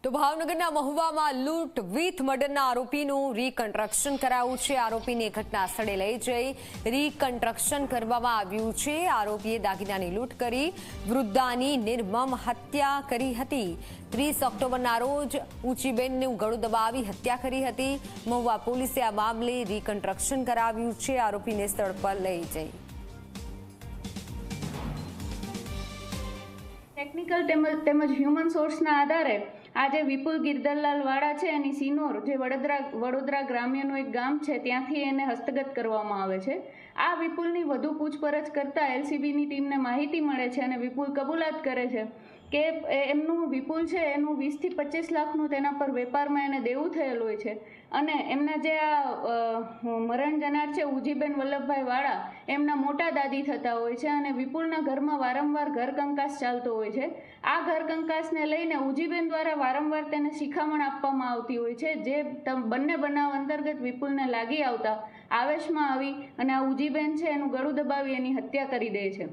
તો ભાવનગરના મહુવામાં લૂંટ વિથ મર્ડરના આરોપીનું રીકન્સ્ટ્રક્શન કરાયું છે। આરોપીને ઘટના સ્થળે લઈ જઈ રીકન્સ્ટ્રક્શન કરવામાં આવ્યું છે। આરોપીએ દાગીનાની લૂંટ કરી વૃદ્ધાની નિર્મમ હત્યા કરી હતી। 30 ઓક્ટોબરના રોજ ઊંચીબેનનું ગળું દબાવી હત્યા કરી હતી। મહુવા પોલીસે આ મામલે રીકન્સ્ટ્રક્શન કરાવ્યું છે। આરોપીને સ્થળ પર લઈ જઈ ટેકનિકલ તેમજ હ્યુમન સોર્સના આધારે આજે વિપુલ ગિરધરલાલ વાળા છે એની સિનોર જે વડોદરા ગ્રામ્યનું એક ગામ છે ત્યાંથી એને હસ્તગત કરવામાં આવે છે। આ વિપુલની વધુ પૂછપરછ કરતા એલસીબીની ટીમને માહિતી મળે છે અને વિપુલ કબૂલાત કરે છે કે એમનું વિપુલ છે એનું 20 થી 25 લાખનું તેના પર વેપારમાં એને દેવું થયેલું હોય છે અને એમના જે આ મરણ જનાર છે ઉજીબેન વલ્લભભાઈ વાળા એમના મોટા દાદી થતા હોય છે અને વિપુલના ઘરમાં વારંવાર ઘર કંકાસ ચાલતો હોય છે। આ ઘર કંકાસને લઈને ઉજીબેન દ્વારા વારંવાર તેને શિખામણ આપવામાં આવતી હોય છે જે બંને બનાવ અંતર્ગત વિપુલને લાગી આવતા આવેશમાં આવી અને આ ઉજીબેન છે એનું ગળું દબાવી એની હત્યા કરી દે છે।